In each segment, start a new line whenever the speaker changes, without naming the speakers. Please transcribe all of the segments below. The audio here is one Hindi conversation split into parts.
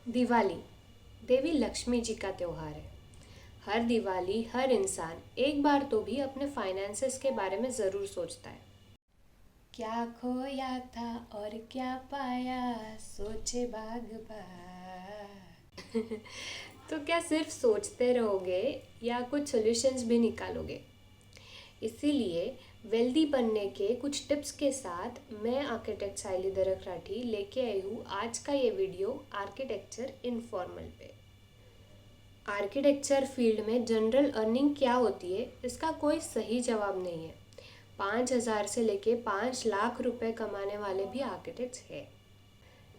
दिवाली देवी लक्ष्मी जी का त्योहार है। हर दिवाली हर इंसान एक बार तो भी अपने फाइनेंसेस के बारे में ज़रूर सोचता है। क्या खोया था और क्या पाया, सोचे बाग तो क्या सिर्फ सोचते रहोगे या कुछ सॉल्यूशंस भी निकालोगे? इसीलिए वेल्दी बनने के कुछ टिप्स के साथ मैं आर्किटेक्ट साइली दरक राठी लेके आई हूँ आज का ये वीडियो आर्किटेक्चर इनफॉर्मल पे। आर्किटेक्चर फील्ड में जनरल अर्निंग क्या होती है इसका कोई सही जवाब नहीं है। 5,000 से लेके 5 लाख रुपए कमाने वाले भी आर्किटेक्ट्स हैं।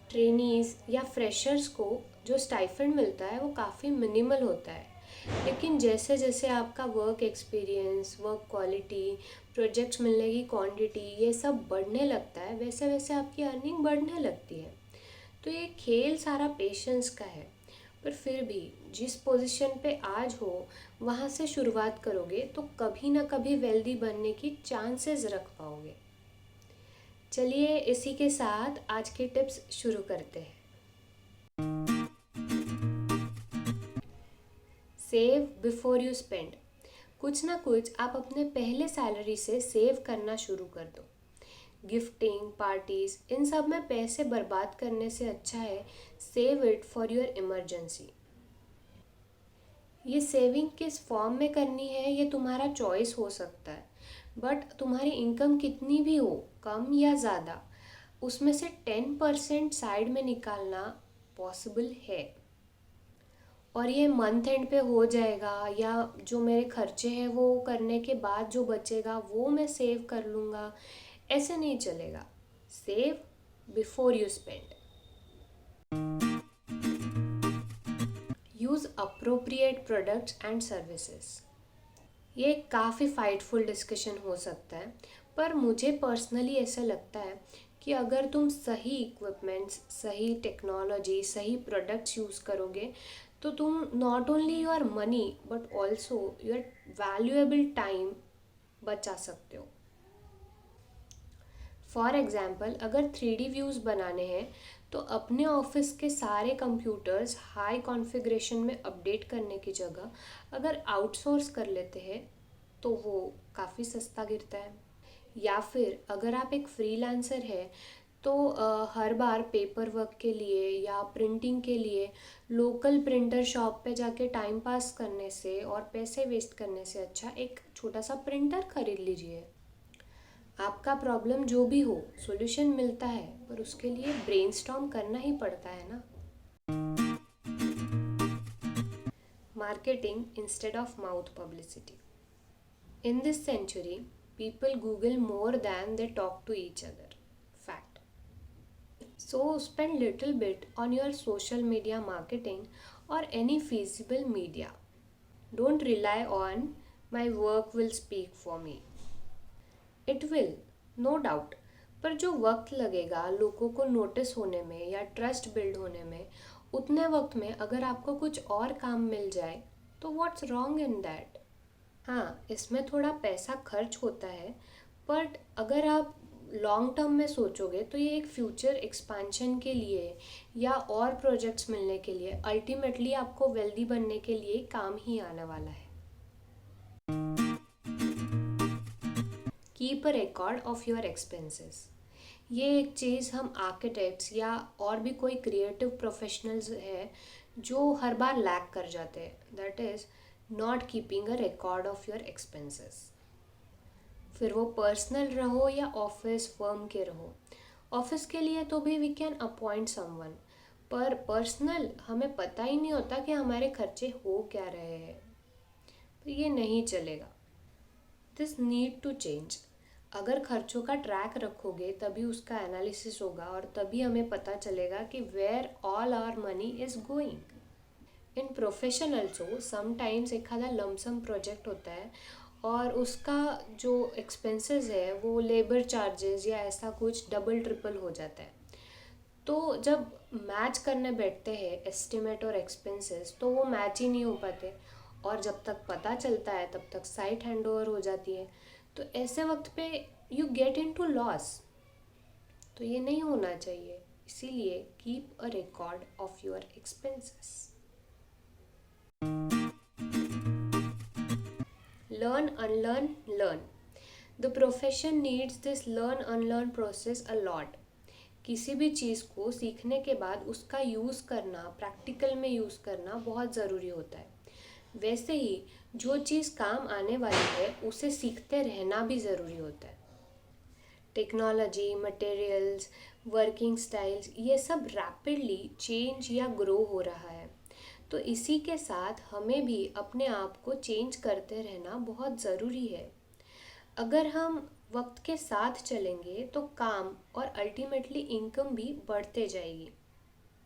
ट्रेनीज या फ्रेशर्स को जो स्टाइफंड मिलता है वो काफ़ी मिनिमल होता है, लेकिन जैसे जैसे आपका work experience, work quality, projects मिलने की क्वांटिटी ये सब बढ़ने लगता है, वैसे वैसे आपकी अर्निंग बढ़ने लगती है। तो ये खेल सारा पेशेंस का है। पर फिर भी जिस पोजीशन पे आज हो वहाँ से शुरुआत करोगे तो कभी ना कभी वेल्दी बनने की चांसेस रख पाओगे। चलिए इसी के साथ आज के टिप्स शुरू करते हैं। Save before you spend. कुछ ना कुछ आप अपने पहले सैलरी से सेव करना शुरू कर दो। गिफ्टिंग, पार्टीज, इन सब में पैसे बर्बाद करने से अच्छा है save it for your emergency. ये सेविंग किस फॉर्म में करनी है ये तुम्हारा चॉइस हो सकता है, बट तुम्हारी इनकम कितनी भी हो, कम या ज़्यादा, उसमें से 10% साइड में निकालना पॉसिबल है। और ये मंथ एंड पे हो जाएगा या जो मेरे खर्चे हैं वो करने के बाद जो बचेगा वो मैं सेव कर लूँगा, ऐसे नहीं चलेगा। Save before you spend. Use appropriate products and services. ये काफ़ी फाइटफुल डिस्कशन हो सकता है, पर मुझे पर्सनली ऐसा लगता है कि अगर तुम सही इक्विपमेंट्स, सही टेक्नोलॉजी, सही प्रोडक्ट्स यूज़ करोगे तो तुम not only your money but also your valuable time बचा सकते हो। फॉर एग्ज़ाम्पल, अगर 3D व्यूज़ बनाने हैं तो अपने ऑफिस के सारे कंप्यूटर्स हाई कॉन्फ़िगरेशन में अपडेट करने की जगह अगर आउटसोर्स कर लेते हैं तो वो काफ़ी सस्ता गिरता है। या फिर अगर आप एक फ्रीलांसर है तो हर बार पेपर वर्क के लिए या प्रिंटिंग के लिए लोकल प्रिंटर शॉप पे जाके टाइम पास करने से और पैसे वेस्ट करने से अच्छा एक छोटा सा प्रिंटर खरीद लीजिए। आपका प्रॉब्लम जो भी हो सॉल्यूशन मिलता है, पर उसके लिए ब्रेनस्टॉर्म करना ही पड़ता है ना। Marketing instead of mouth publicity. In this century people Google more than they talk to each other. Fact. So spend little bit on your social media marketing or any feasible media. Don't rely on my work will speak for me. It will, no doubt. पर जो वक्त लगेगा लोगों को नोटिस होने में या ट्रस्ट बिल्ड होने में, उतने वक्त में अगर आपको कुछ और काम मिल जाए तो व्हाट्स रॉन्ग इन दैट। हाँ, इसमें थोड़ा पैसा खर्च होता है, बट अगर आप लॉन्ग टर्म में सोचोगे तो ये एक फ्यूचर एक्सपेंशन के लिए या और प्रोजेक्ट्स मिलने के लिए अल्टीमेटली आपको वेल्दी बनने के लिए काम ही आने वाला है। Keep a record of your expenses. ये एक चीज़ हम आर्किटेक्ट्स या और भी कोई क्रिएटिव प्रोफेशनल्स है जो हर बार लैक कर जाते हैं, that is not keeping a record of your expenses. फिर वो पर्सनल रहो या ऑफिस फर्म के रहो। ऑफिस के लिए तो भी वी कैन अपॉइंट समवन, पर पर्सनल हमें पता ही नहीं होता कि हमारे खर्चे हो क्या रहे हैं, तो ये नहीं चलेगा। This need to change. अगर खर्चों का ट्रैक रखोगे तभी उसका एनालिसिस होगा और तभी हमें पता चलेगा कि where all our money is going. In profession also sometimes एखादा लमसम प्रोजेक्ट होता है और उसका जो एक्सपेंसेस है वो लेबर चार्जेस या ऐसा कुछ डबल ट्रिपल हो जाता है। तो जब मैच करने बैठते हैं एस्टिमेट और एक्सपेंसेस तो वो मैच ही नहीं हो पाते, और जब तक पता चलता है तब तक साइट हैंडओवर हो जाती है। तो ऐसे वक्त पे यू गेट इनटू लॉस, तो ये नहीं होना चाहिए। इसीलिए keep a record of your expenses. Learn unlearn learn. The profession needs this learn unlearn process a lot. किसी भी चीज़ को सीखने के बाद उसका यूज़ करना, प्रैक्टिकल में यूज़ करना बहुत ज़रूरी होता है। वैसे ही जो चीज़ काम आने वाली है उसे सीखते रहना भी ज़रूरी होता है। टेक्नोलॉजी, मटेरियल्स, वर्किंग स्टाइल्स, ये सब रैपिडली चेंज या ग्रो हो रहा है। तो इसी के साथ हमें भी अपने आप को चेंज करते रहना बहुत ज़रूरी है। अगर हम वक्त के साथ चलेंगे तो काम और अल्टीमेटली इनकम भी बढ़ते जाएगी।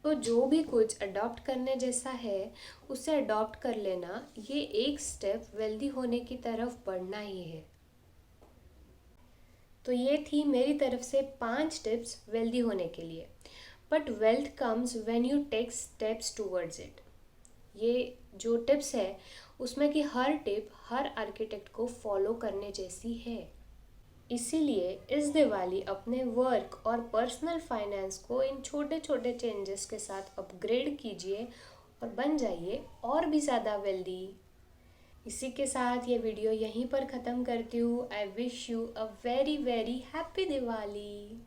तो जो भी कुछ अडॉप्ट करने जैसा है उसे अडॉप्ट कर लेना, ये एक स्टेप वेल्दी होने की तरफ बढ़ना ही है। तो ये थी मेरी तरफ से 5 टिप्स वेल्दी होने के लिए। But wealth comes when you take steps towards it. ये जो टिप्स है उसमें कि हर टिप हर आर्किटेक्ट को फॉलो करने जैसी है। इसीलिए इस दिवाली अपने वर्क और पर्सनल फाइनेंस को इन छोटे छोटे चेंजेस के साथ अपग्रेड कीजिए और बन जाइए और भी ज़्यादा वेल्दी। इसी के साथ ये वीडियो यहीं पर ख़त्म करती हूँ। I wish you a very very happy Diwali.